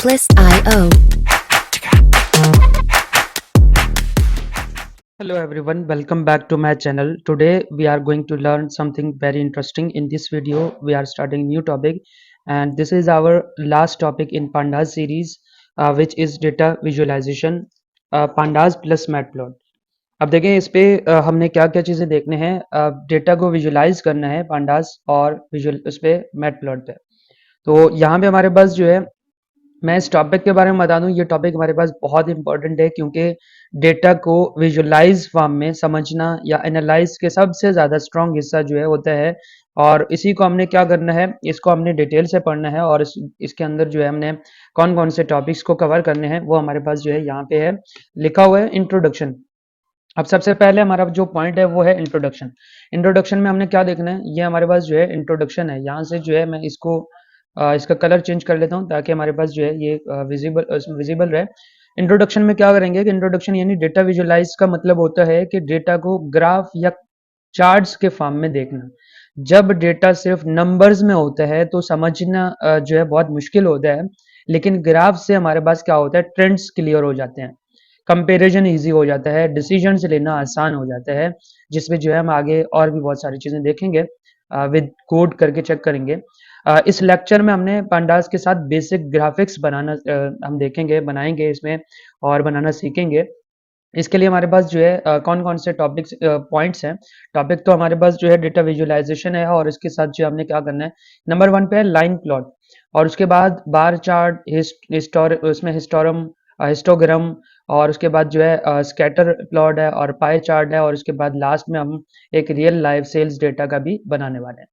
Plus.io. Hello everyone, welcome back to my channel. Today we are going to learn something very interesting. In this video we are starting new topic, and this is our last topic in pandas series, which is data visualization, pandas plus matplot. अब देखें इस पे हमने क्या क्या चीज़ें देखने हैं। डेटा को विजुलाइज करना है pandas और विजुअल उस पे मैटप्लॉट पे। तो यहाँ पे हमारे पास जो है, मैं इस टॉपिक के बारे में बता दूं, ये टॉपिक हमारे पास बहुत इंपॉर्टेंट है क्योंकि डेटा को विजुलाइज फॉर्म में समझना या एनालाइज के सबसे ज़्यादा स्ट्रॉन्ग हिस्सा जो है होता है। और इसी को हमने क्या करना है, इसको हमने डिटेल से पढ़ना है और इसके अंदर जो है हमने कौन कौन से टॉपिक्स को कवर करने हैं वो हमारे पास जो है यहाँ पे है, लिखा हुआ है इंट्रोडक्शन। अब सबसे पहले हमारा जो पॉइंट है वो है इंट्रोडक्शन। इंट्रोडक्शन में हमने क्या देखना है, ये हमारे पास जो है इंट्रोडक्शन है। यहाँ से जो है मैं इसको इसका कलर चेंज कर लेता हूँ ताकि हमारे पास जो है ये विजिबल रहे। इंट्रोडक्शन में क्या करेंगे कि इंट्रोडक्शन यानी डेटा विजुलाइज का मतलब होता है कि डेटा को ग्राफ या चार्ट्स के फॉर्म में देखना। जब डेटा सिर्फ नंबर्स में होता है तो समझना जो है बहुत मुश्किल होता है, लेकिन ग्राफ से हमारे पास क्या होता है, ट्रेंड्स क्लियर हो जाते हैं, कंपैरिजन इजी हो जाता है, डिसीजन लेना आसान हो जाता है, जिसमें जो है हम आगे और भी बहुत सारी चीज़ें देखेंगे, विद कोड करके चेक करेंगे। इस लेक्चर में हमने पांडास के साथ बेसिक ग्राफिक्स बनाना हम देखेंगे, बनाएंगे इसमें और बनाना सीखेंगे। इसके लिए हमारे पास जो है कौन कौन से टॉपिक्स पॉइंट्स हैं। टॉपिक तो हमारे पास जो है डेटा विजुअलाइजेशन है, और इसके साथ जो हमने क्या करना है, नंबर 1 पे है लाइन प्लॉट, और उसके बाद बार चार्ट, उसमें हिस्टोग्राम, और उसके बाद जो है स्कैटर प्लॉट है और पाई चार्ट है, और उसके बाद लास्ट में हम एक रियल लाइव सेल्स डेटा का भी बनाने वाले हैं।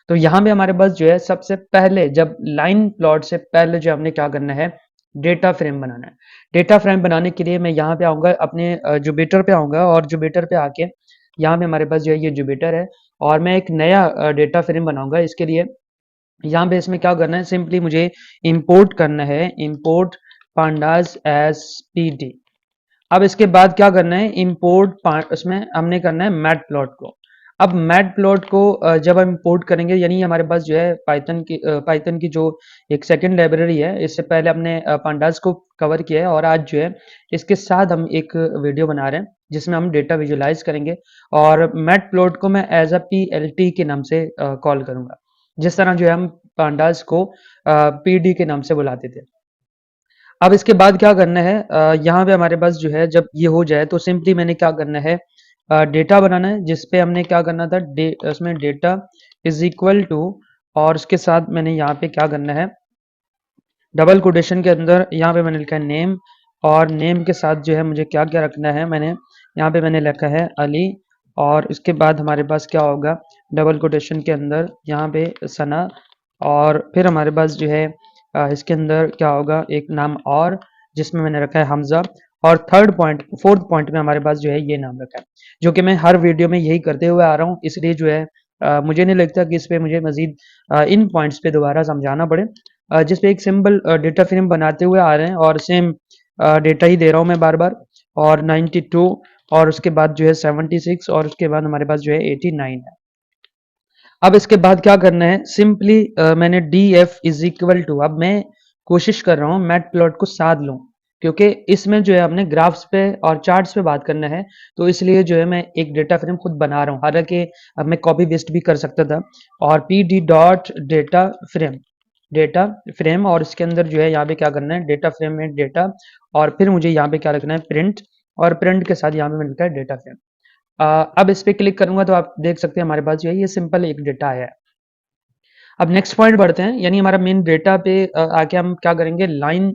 तो यहाँ पे हमारे पास जो है सबसे पहले, जब लाइन प्लॉट से पहले जो हमने क्या करना है, डेटा फ्रेम बनाना है। डेटा फ्रेम बनाने के लिए मैं यहाँ पे आऊँगा, अपने जुपिटर पे आऊँगा, और जुपिटर पे आके यहाँ पे हमारे पास जो है ये जुपिटर है, और मैं एक नया डेटा फ्रेम बनाऊँगा। इसके लिए यहाँ पे इसमें क्या करना है, सिंपली मुझे इंपोर्ट करना है, import pandas S P D. अब इसके बाद क्या करना है, इंपोर्ट उसमें हमने करना है मैट प्लॉट को। अब मैट प्लॉट को जब हम इंपोर्ट करेंगे, यानी हमारे पास जो है पाइथन की जो एक सेकंड लाइब्रेरी है, इससे पहले हमने pandas को कवर किया है, और आज जो है इसके साथ हम एक वीडियो बना रहे हैं जिसमें हम डेटा विजुलाइज करेंगे, और मैट प्लॉट को मैं एज अ PLT के नाम से कॉल करूंगा, जिस तरह जो है हम pandas को PD के नाम से बुलाते थे। अब इसके बाद क्या करना है, यहाँ पे हमारे पास जो है जब ये हो जाए तो सिंपली मैंने क्या करना है, डेटा बनाना है, जिसपे हमने क्या करना था, उसमें डेटा इज इक्वल टू, और उसके साथ मैंने यहाँ पे क्या करना है, डबल कोटेशन के अंदर यहाँ पे मैंने लिखा है नेम, और नेम के साथ जो है मुझे क्या क्या रखना है, मैंने यहाँ पे मैंने लिखा है अली, और इसके बाद हमारे पास क्या होगा, डबल कोटेशन के अंदर यहाँ पे सना, और फिर हमारे पास जो है इसके अंदर क्या होगा, एक नाम और, जिसमें मैंने रखा है हमजा, और फोर्थ पॉइंट में हमारे पास जो है ये नाम रखा है, जो कि मैं हर वीडियो में यही करते हुए आ रहा हूँ, इसलिए जो है मुझे नहीं लगता कि इस पे मुझे मजीद इन पॉइंट्स पे दोबारा समझाना पड़े। जिस पे एक सिंपल डेटा फ्रेम बनाते हुए आ रहे हैं, और सेम डेटा ही दे रहा हूँ मैं बार बार, और 92, और उसके बाद जो है 76, और उसके बाद हमारे पास जो है 89 है। अब इसके बाद क्या करना है, सिंपली मैंने D F is equal to, अब मैं कोशिश कर रहा हूँ मैट प्लॉट को साध लूँ, क्योंकि इसमें जो है हमने ग्राफ्स पे और चार्ट्स पे बात करना है, तो इसलिए जो है मैं एक डेटा फ्रेम खुद बना रहा हूँ। हालांकि अब मैं कॉपी पेस्ट भी कर सकता था, और P D dot data frame, और इसके अंदर जो है यहाँ पे क्या करना है, डेटा फ्रेम में डेटा, और फिर मुझे यहाँ पे क्या रखना है, प्रिंट, और प्रिंट के साथ यहाँ पे मैंने लिखा है डेटा फ्रेम। अब इस पे क्लिक करूंगा तो आप देख सकते हैं हमारे पास जो है ये सिंपल एक डेटा आया है। अब नेक्स्ट पॉइंट बढ़ते हैं, यानी हमारा मेन डेटा पे आके हम क्या करेंगे, लाइन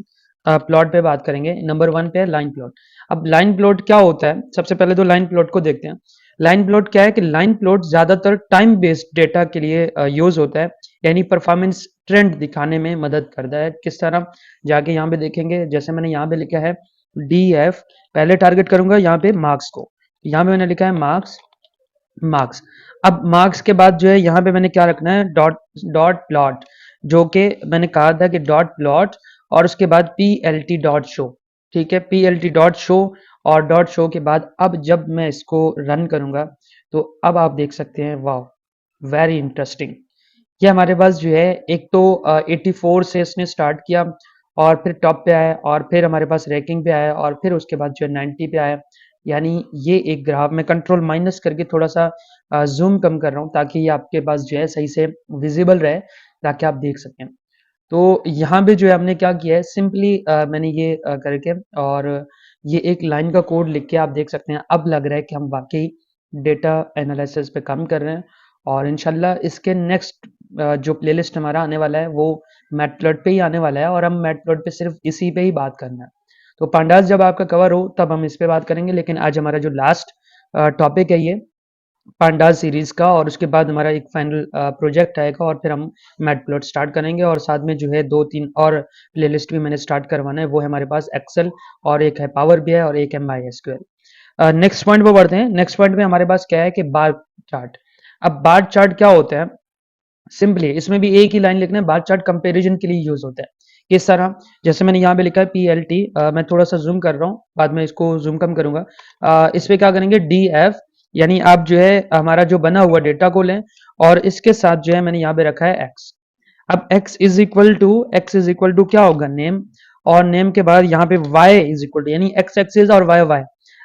प्लॉट पे बात करेंगे। नंबर 1 पे है लाइन प्लॉट। अब लाइन प्लॉट क्या होता है, सबसे पहले तो लाइन प्लॉट को देखते हैं। लाइन प्लॉट क्या है कि लाइन प्लॉट ज्यादातर टाइम बेस्ड डेटा के लिए यूज होता है, यानी परफॉर्मेंस ट्रेंड दिखाने में मदद करता है। किस तरह, जाके यहाँ पे देखेंगे, जैसे मैंने यहाँ पे लिखा है DF, पहले टारगेट करूंगा यहाँ पे मार्क्स को, यहाँ पे मैंने लिखा है मार्क्स, मार्क्स। अब मार्क्स के बाद जो है यहाँ पे मैंने क्या रखना है, डॉट डॉट प्लॉट, जो कि मैंने कहा था कि डॉट प्लॉट, और उसके बाद PLT डॉट शो। ठीक है, PLT डॉट शो, और डॉट शो के बाद अब जब मैं इसको रन करूंगा तो अब आप देख सकते हैं, वाह वेरी इंटरेस्टिंग। ये हमारे पास जो है एक तो 84 से इसने स्टार्ट किया, और फिर टॉप पे आया और फिर हमारे पास रैंकिंग पे आया और फिर उसके बाद जो है 90 पे आया। यानी ये एक ग्राफ मैं कंट्रोल माइनस करके थोड़ा सा जूम कम कर रहा हूँ ताकि ये आपके पास जो है सही से विजिबल रहे, ताकि आप देख सकें। तो यहाँ पे जो है हमने क्या किया है, सिंपली मैंने ये करके और ये एक लाइन का कोड लिख के आप देख सकते हैं, अब लग रहा है कि हम वाकई डेटा एनालिसिस पे काम कर रहे हैं। और इंशाल्लाह इसके नेक्स्ट जो प्लेलिस्ट हमारा आने वाला है वो मैटप्लॉट पे ही आने वाला है और हम मैटप्लॉट पे सिर्फ इसी पे ही बात करना है। तो पांडास जब आपका कवर हो तब हम इस पे बात करेंगे, लेकिन आज हमारा जो लास्ट टॉपिक है ये पांडास सीरीज का, और उसके बाद हमारा एक फाइनल प्रोजेक्ट आएगा और फिर हम मैटप्लॉट स्टार्ट करेंगे। और साथ में जो है 2-3 और प्लेलिस्ट भी मैंने स्टार्ट करवाना है, वो है हमारे पास एक्सेल और एक है पावर बीआई और एक है माई एसक्यूएल। नेक्स्ट पॉइंट पे बढ़ते हैं। नेक्स्ट पॉइंट में हमारे पास क्या है कि बार चार्ट। अब बार चार्ट क्या होता है, सिंपली इसमें भी एक ही लाइन लिखना है, बार चार्ट कंपैरिजन के लिए यूज होता है। किस तरह, जैसे मैंने यहाँ पे लिखा है PLT, मैं थोड़ा सा जूम कर रहा हूँ, बाद में इसको जूम कम करूंगा। इस पे क्या करेंगे DF, यानी आप जो है हमारा जो बना हुआ डेटा को लें और इसके साथ जो है मैंने यहाँ पे रखा है X। अब x इज इक्वल टू क्या होगा, नेम, और नेम के बाद यहाँ पे y इज इक्वल टू, यानी x एक्सिस और y।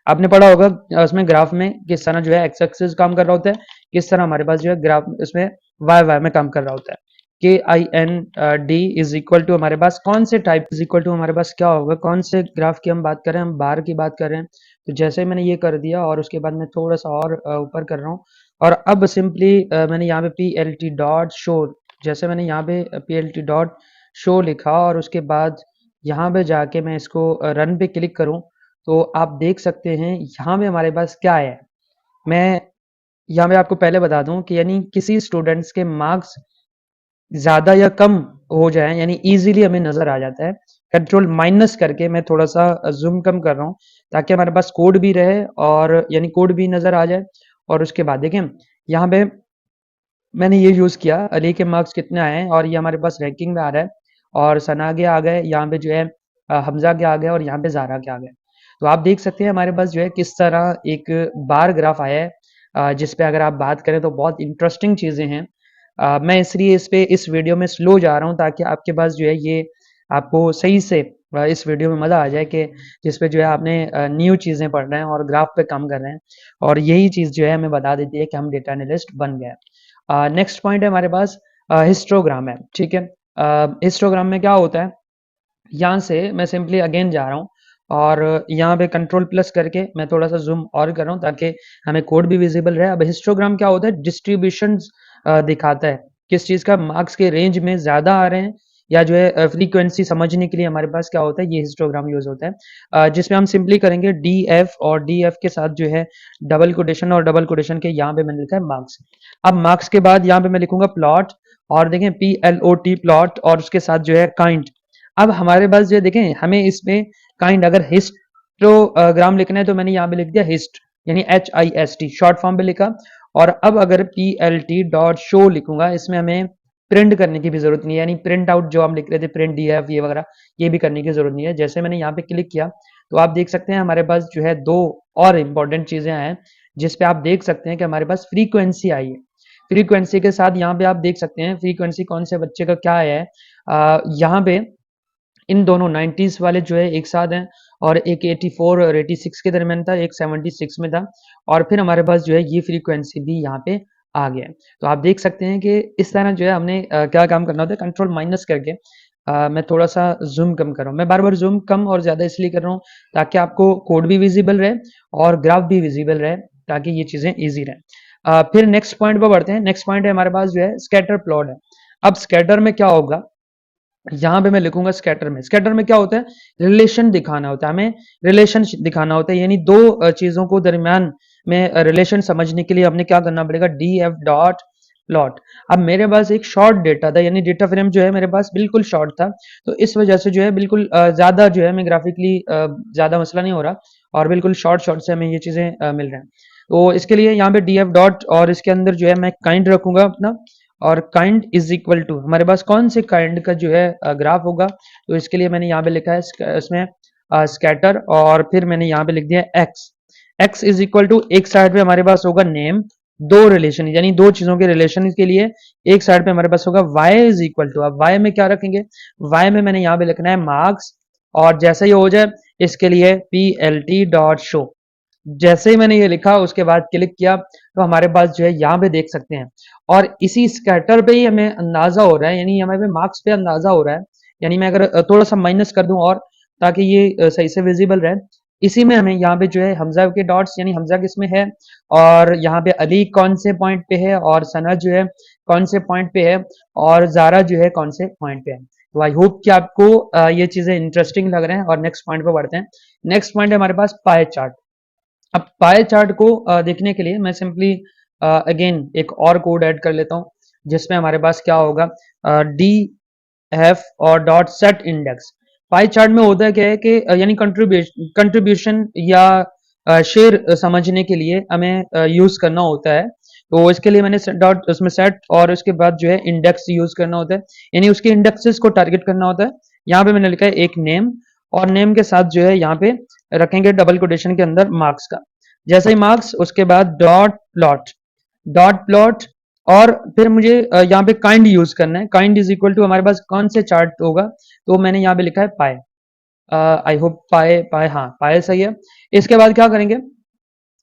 आपने पढ़ा होगा उसमें ग्राफ में किस तरह जो है x एक्सिस काम कर रहा होता है, किस तरह हमारे पास जो है ग्राफ इसमें y में काम कर रहा होता है। KIND इज इक्वल टू हमारे पास कौन से टाइप, इज इक्वल टू हमारे पास क्या होगा, कौन से ग्राफ की हम बात कर रहे हैं, हम बार की बात कर रहे हैं। तो जैसे मैंने ये कर दिया और उसके बाद मैं थोड़ा सा और ऊपर कर रहा हूँ, और अब सिंपली मैंने यहाँ पे PLT डॉट शो, जैसे मैंने यहाँ पे PLT डॉट शो लिखा और उसके बाद यहाँ पे जाके मैं इसको रन पे क्लिक करूँ, तो आप देख सकते हैं यहाँ पे हमारे पास क्या है। मैं यहाँ पे आपको पहले बता दूं कि यानी किसी स्टूडेंट्स के मार्क्स ज़्यादा या कम हो जाए, यानी इजीली हमें नज़र आ जाता है। कंट्रोल माइनस करके मैं थोड़ा सा जूम कम कर रहा हूँ ताकि हमारे पास कोड भी रहे और यानी कोड भी नज़र आ जाए। और उसके बाद देखें यहाँ पे मैंने ये यूज़ किया, अली के मार्क्स कितने आए हैं और ये हमारे पास रैंकिंग में आ रहा है, और सना के आ गए, यहाँ पे जो है हमजा के आ गए और यहाँ पे ज़ारा के आ गए। तो आप देख सकते हैं हमारे पास जो है किस तरह एक बार ग्राफ आया है, जिस पे अगर आप बात करें तो बहुत इंटरेस्टिंग चीज़ें हैं। मैं इसलिए इस वीडियो में स्लो जा रहा हूँ ताकि आपके पास जो है ये आपको सही से इस वीडियो में मज़ा आ जाए कि जिस पे जो है आपने न्यू चीज़ें पढ़ रहे हैं और ग्राफ पे काम कर रहे हैं, और यही चीज़ जो है हमें बता देती है कि हम डेटा एनालिस्ट बन गए। नेक्स्ट पॉइंट है हमारे पास हिस्टोग्राम है, ठीक है। हिस्टोग्राम में क्या होता है, यहाँ से मैं सिंपली अगेन जा रहा हूँ और यहाँ पे कंट्रोल प्लस करके मैं थोड़ा सा जूम और कर रहा हूँ ताकि हमें कोड भी विजिबल रहे। अब हिस्टोग्राम क्या होता है, डिस्ट्रीब्यूशन दिखाता है किस चीज़ का मार्क्स के रेंज में ज़्यादा आ रहे हैं, या जो है फ्रीक्वेंसी समझने के लिए हमारे पास क्या होता है, ये हिस्टोग्राम यूज होता है। जिसमें हम सिंपली करेंगे DF और DF के साथ जो है डबल कोटेशन, और डबल कोटेशन के यहाँ पे मैंने लिखा है मार्क्स। अब मार्क्स के बाद यहाँ पे मैं लिखूंगा प्लॉट, और देखें PLOT प्लॉट, और उसके साथ जो है काइंड। अब हमारे पास जो है देखें हमें इसमें काइंड अगर हिस्टोग्राम लिखना है तो मैंने यहाँ पे लिख दिया हिस्ट, यानी HIST शॉर्ट फॉर्म पे लिखा। और अब अगर PLT डॉट शो लिखूंगा, इसमें हमें प्रिंट करने की भी जरूरत नहीं है, यानी प्रिंट आउट जो हम लिख रहे थे प्रिंट DF ये वगैरह, ये भी करने की जरूरत नहीं है। जैसे मैंने यहाँ पे क्लिक किया तो आप देख सकते हैं हमारे पास जो है दो और इम्पोर्टेंट चीजें आए, जिस पे आप देख सकते हैं कि हमारे पास फ्रीक्वेंसी आई है। फ्रीक्वेंसी के साथ यहाँ पे आप देख सकते हैं फ्रीक्वेंसी कौन से बच्चे का क्या आया है। यहाँ पे इन दोनों 90s वाले जो है एक साथ हैं, और एक 84 और 86 के दरमियान था, एक 76 में था, और फिर हमारे पास जो है ये फ्रीक्वेंसी भी यहाँ पे आ गया है। तो आप देख सकते हैं कि इस तरह जो है हमने क्या काम करना होता है, कंट्रोल माइनस करके मैं थोड़ा सा जूम कम कर रहा हूँ। मैं बार बार जूम कम और ज़्यादा इसलिए कर रहा हूँ ताकि आपको कोड भी विजिबल रहे और ग्राफ भी विजिबल रहे, ताकि ये चीज़ें ईजी रहें। फिर नेक्स्ट पॉइंट पर बढ़ते हैं। नेक्स्ट पॉइंट है हमारे पास जो है स्कैटर प्लॉट है। अब स्कैटर में क्या होगा, यहाँ पे मैं लिखूंगा स्कैटर में। स्कैटर में क्या होता है, रिलेशन दिखाना होता है, हमें रिलेशन दिखाना होता है, यानी दो चीजों को दरमियान में रिलेशन समझने के लिए हमने क्या करना पड़ेगा, DF डॉट प्लॉट। अब मेरे पास एक शॉर्ट डेटा था, यानी डेटा फ्रेम जो है मेरे पास बिल्कुल शॉर्ट था, तो इस वजह से जो है बिल्कुल ज्यादा जो है मैं ग्राफिकली ज्यादा मसला नहीं हो रहा, और बिल्कुल शॉर्ट शॉर्ट से हमें ये चीजें मिल रहे हैं। तो इसके लिए यहाँ पे DF डॉट और इसके अंदर जो है मैं काइंड रखूंगा अपना, और काइंड इज इक्वल टू हमारे पास कौन से काइंड का जो है ग्राफ होगा। तो इसके लिए मैंने यहाँ पे लिखा है इसमें स्कैटर, और फिर मैंने यहाँ पे लिख दिया X. X is equal to एक साइड पे हमारे पास होगा नेम, दो रिलेशन यानी दो चीजों के रिलेशन के लिए एक साइड पे हमारे पास होगा y इज इक्वल टू, अब y में क्या रखेंगे, y में मैंने यहाँ पे लिखना है मार्क्स, और जैसे ही हो जाए इसके लिए plt डॉट शो। जैसे ही मैंने ये लिखा उसके बाद क्लिक किया तो हमारे पास जो है यहाँ पे देख सकते हैं, और इसी स्कैटर पे ही हमें अंदाजा हो रहा है, यानी हमें मार्क्स पे अंदाजा हो रहा है। यानी मैं अगर थोड़ा सा माइनस कर दूं और ताकि ये सही से विजिबल रहे, इसी में हमें यहाँ पे जो है हमजा के डॉट्स, यानी हमजा किसमें है, और यहाँ पे अली कौन से पॉइंट पे है, और सना जो है कौन से पॉइंट पे है, और जारा जो है कौन से पॉइंट पे है। तो आई होप कि आपको ये चीजें इंटरेस्टिंग लग रहे हैं, और नेक्स्ट पॉइंट पे बढ़ते हैं। नेक्स्ट पॉइंट है हमारे पास पाए चार्ट। अब पाए चार्ट को देखने के लिए मैं सिंपली अगेन एक और कोड ऐड कर लेता हूँ, जिसमें हमारे पास क्या होगा, डी एफ और dot set index. Pie chart में होता है क्या है कि यानी कंट्रीब्यूशन या शेयर समझने के लिए हमें यूज करना होता है। तो इसके लिए मैंने डॉट उसमें सेट और उसके बाद जो है इंडेक्स यूज करना होता है, यानी उसके इंडेक्सेस को टारगेट करना होता है। यहाँ पे मैंने लिखा है एक नेम, और नेम के साथ जो है यहाँ पे रखेंगे डबल कोटेशन के अंदर मार्क्स का। जैसे ही मार्क्स, उसके बाद डॉट प्लॉट, डॉट प्लॉट, और फिर मुझे यहाँ पे काइंड यूज करना है। काइंड इज इक्वल टू हमारे पास कौन से चार्ट होगा, तो मैंने यहाँ पे लिखा है पाए। आई होप पाए, पाए, हाँ पाए सही है। इसके बाद क्या करेंगे,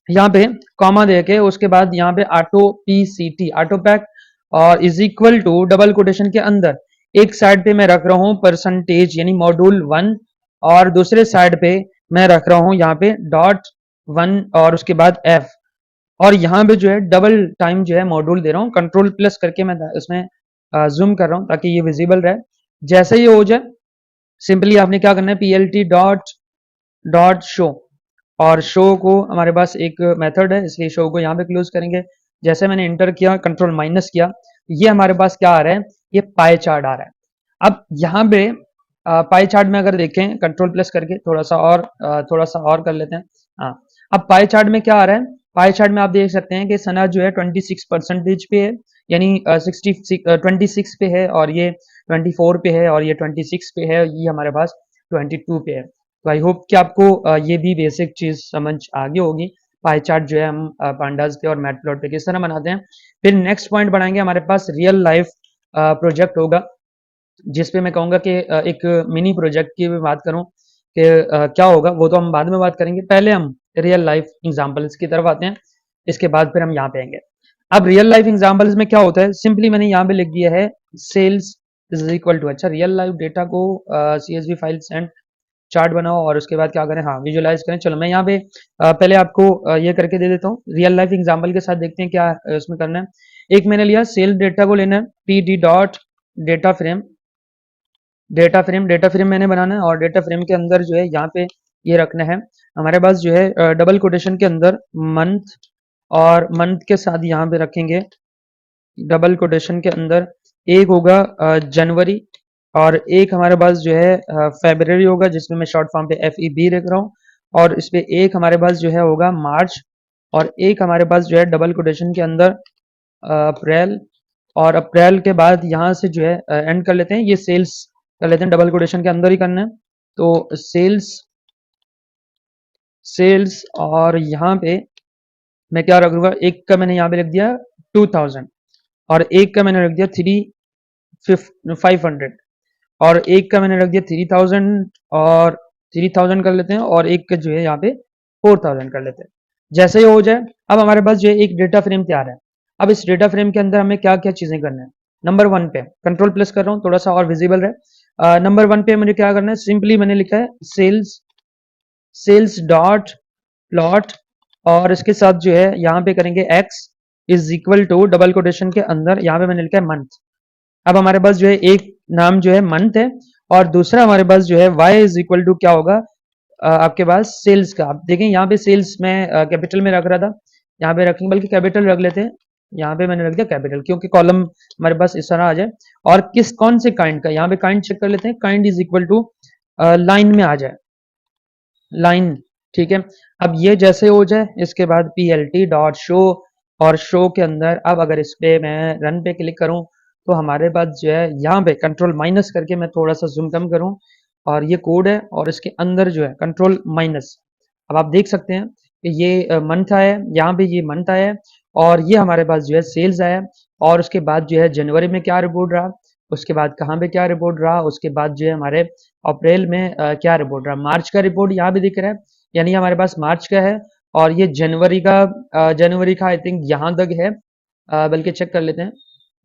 यहाँ पे कॉमा देके उसके बाद यहाँ पे auto P C T, auto pack, और is equal to double quotation के अंदर एक साइड पे मैं रख रहा हूँ परसेंटेज यानी मॉड्यूल 1, और दूसरे साइड पे मैं रख रहा हूँ यहाँ पे डॉट 1 और उसके बाद एफ, और यहाँ पे जो है डबल टाइम जो है मॉड्यूल दे रहा हूँ, कंट्रोल प्लस करके मैं इसमें जूम कर रहा हूँ ताकि ये विजिबल रहे। जैसे ये हो जाए सिंपली आपने क्या करना है, plt डॉट डॉट शो, और शो को हमारे पास एक मेथड है इसलिए शो को यहाँ पे क्लोज करेंगे। जैसे मैंने इंटर किया, कंट्रोल माइनस किया, ये हमारे पास क्या आ रहा है, ये पाई चार्ट आ रहा है। अब यहाँ पे पाई चार्ट में अगर देखें कंट्रोल प्लस करके थोड़ा सा और कर लेते हैं। हाँ, अब पाई चार्ट में क्या आ रहा है, पाई चार्ट में आप देख सकते हैं कि सना जो है 26% पे है, यानी 26 पे है, और ये 24 पे है, और ये 26 पे है, ये हमारे पास 22 पे है। तो आई होप कि आपको ये भी बेसिक चीज समझ आ गई होगी, पाई चार्ट जो है हम पांडास पे और मैटप्लॉट पे किस तरह बनाते हैं। फिर नेक्स्ट पॉइंट बढ़ाएंगे, हमारे पास रियल लाइफ प्रोजेक्ट होगा, जिसपे मैं कहूँगा कि एक मिनी प्रोजेक्ट की भी बात करूँ कि क्या होगा, वो तो हम बाद में बात करेंगे। पहले हम रियल लाइफ एग्जांपल्स की तरफ आते हैं, इसके बाद फिर हम यहाँ पे आएंगे। अब रियल लाइफ एग्जांपल्स में क्या होता है, सिंपली मैंने यहाँ पे लिख दिया है सेल्स इज इक्वल टू, अच्छा रियल लाइफ डेटा को CSV फाइल सेंड चार्ट बनाओ, और उसके बाद क्या करें, हाँ विजुअलाइज करें। चलो मैं यहाँ पे पहले आपको ये करके दे देता हूँ, रियल लाइफ एग्जाम्पल के साथ देखते हैं क्या उसमें करना है। एक मैंने लिया सेल डेटा को लेना है, PD dot data frame, data frame मैंने बनाना है, और डेटा फ्रेम के अंदर जो है यहाँ पे ये रखना है हमारे पास जो है डबल कोटेशन के अंदर मंथ, और मंथ के साथ यहाँ पे रखेंगे डबल कोटेशन के अंदर एक होगा जनवरी, और एक हमारे पास जो है फेब्रवरी होगा, जिसमें मैं शॉर्ट फॉर्म पे FEB लिख रहा हूँ, और इस पे एक हमारे पास जो है होगा मार्च, और एक हमारे पास जो है डबल कोटेशन के अंदर अप्रैल, और अप्रैल के बाद यहाँ से जो है एंड कर लेते हैं, ये सेल्स कर लेते हैं, डबल कोटेशन के अंदर ही करना है। तो सेल्स, सेल्स, और यहाँ पे मैं क्या रखूंगा, एक का मैंने यहाँ पे लिख दिया 2000, और एक का मैंने रख दिया 500, और एक का मैंने रख दिया 3000, और 3000 कर लेते हैं, और एक का जो है यहाँ पे 4000 कर लेते हैं। जैसे ही हो जाए, अब हमारे पास जो है एक डेटा फ्रेम तैयार है। अब इस डेटा फ्रेम के अंदर हमें क्या क्या चीजें करना है, नंबर 1 पे कंट्रोल प्लस कर रहा हूँ थोड़ा सा और विजिबल रहे। नंबर 1 पे मुझे क्या करना है, सिंपली मैंने लिखा है सेल्स, सेल्स डॉट प्लॉट, और इसके साथ जो है यहाँ पे करेंगे x is equal to double quotation के अंदर यहाँ पे मैंने लिखा है मंथ। अब हमारे पास जो है एक नाम जो है मंथ है, और दूसरा हमारे पास जो है y इज इक्वल टू क्या होगा, आपके पास सेल्स का। आप देखें यहाँ पे सेल्स में कैपिटल में रख रहा था, यहाँ पे रखेंगे, बल्कि कैपिटल रख लेते हैं, यहाँ पे मैंने रख दिया कैपिटल, क्योंकि कॉलम हमारे पास इस तरह आ जाए। और किस कौन से काइंड का, यहाँ पे काइंड चेक कर लेते हैं, kind is equal to line में आ जाए, लाइन, ठीक है। अब ये जैसे हो जाए, इसके बाद PLT डॉट शो, और शो के अंदर अब अगर इस पे मैं रन पे क्लिक करूं तो हमारे पास जो है यहाँ पे कंट्रोल माइनस करके मैं थोड़ा सा जूम कम करूं, और ये कोड है, और इसके अंदर जो है कंट्रोल माइनस, अब आप देख सकते हैं कि ये मंथ आया है, यहाँ पे ये मंथ आया है, और ये हमारे पास जो है सेल्स आया। और उसके बाद जो है जनवरी में क्या रिपोर्ट रहा, उसके बाद कहाँ पे क्या रिपोर्ट रहा, उसके बाद जो है हमारे अप्रैल में क्या रिपोर्ट रहा, मार्च का रिपोर्ट यहाँ भी दिख रहा है, यानी हमारे पास मार्च का है। और ये जनवरी का आई थिंक यहाँ तक है, बल्कि चेक कर लेते हैं।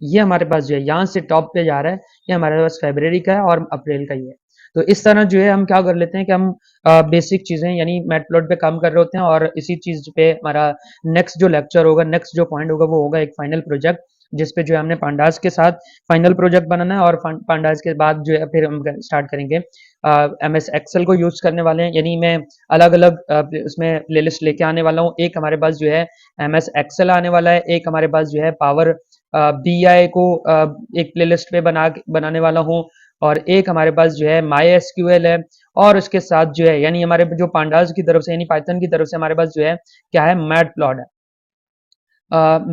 ये हमारे पास जो है यहाँ से टॉप पे जा रहा है, ये हमारे पास फरवरी का है और अप्रैल का ही है। तो इस तरह जो है हम क्या कर लेते हैं कि हम बेसिक चीजें यानी मैटप्लॉट पे काम कर रहे होते हैं, और इसी चीज पे हमारा नेक्स्ट जो लेक्चर होगा, नेक्स्ट जो पॉइंट होगा, वो होगा एक फाइनल प्रोजेक्ट, जिसपे जो है हमने पांडास के साथ फाइनल प्रोजेक्ट बनाना है। और पांडास के बाद जो है फिर हम स्टार्ट करेंगे MS एक्सेल को यूज करने वाले हैं, यानी मैं अलग अलग उसमें प्लेलिस्ट लेके आने वाला हूँ। एक हमारे पास जो है MS एक्सेल आने वाला है, एक हमारे पास जो है पावर BI को एक प्लेलिस्ट पे बनाने वाला हूँ, और एक हमारे पास जो है माई SQL है। और उसके साथ जो है यानी हमारे जो पांडास की तरफ से यानी पाइथन की तरफ से हमारे पास जो है क्या है, मैट प्लॉट है।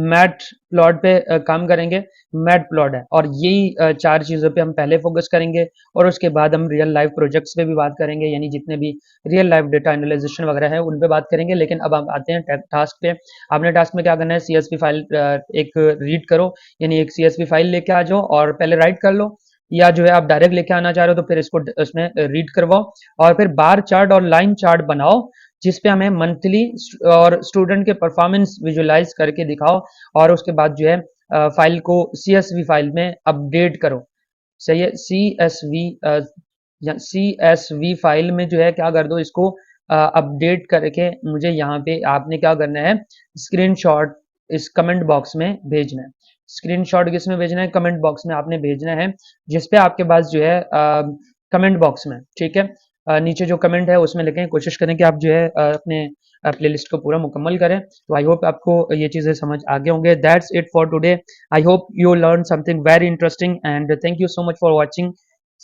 मैट प्लॉट पे काम करेंगे, मैट प्लॉट है, और यही चार चीज़ों पे हम पहले फोकस करेंगे। और उसके बाद हम रियल लाइफ प्रोजेक्ट्स पे भी बात करेंगे, यानी जितने भी रियल लाइफ डेटा एनालिसिस वगैरह है उन पे बात करेंगे। लेकिन अब हम आते हैं टास्क पे। आपने टास्क में क्या करना है, CSV फाइल एक रीड करो, यानी एक CSV फाइल लेके आ जाओ और पहले राइट कर लो, या जो है आप डायरेक्ट लेके आना चाह रहे हो तो फिर इसको उसमें रीड करवाओ, और फिर बार चार्ट और लाइन चार्ट बनाओ, जिस पे हमें मंथली और स्टूडेंट के परफॉर्मेंस विजुलाइज करके दिखाओ। और उसके बाद जो है फाइल को CSV फाइल में अपडेट करो। सही है, CSV फाइल में जो है क्या कर दो, इसको अपडेट करके मुझे यहाँ पे आपने क्या करना है, स्क्रीनशॉट इस कमेंट बॉक्स में भेजना है। स्क्रीनशॉट किस में भेजना है, कमेंट बॉक्स में आपने भेजना है, जिसपे आपके पास जो है कमेंट बॉक्स में, ठीक है, नीचे जो कमेंट है उसमें लिखें। कोशिश करें कि आप जो है अपने प्लेलिस्ट को पूरा मुकम्मल करें। तो आई होप आपको ये चीज़ें समझ आ गए होंगे। That's it for today. I hope you learned something very interesting, and thank you so much for watching.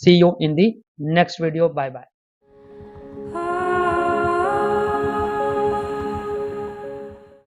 See you in the next video. Bye bye.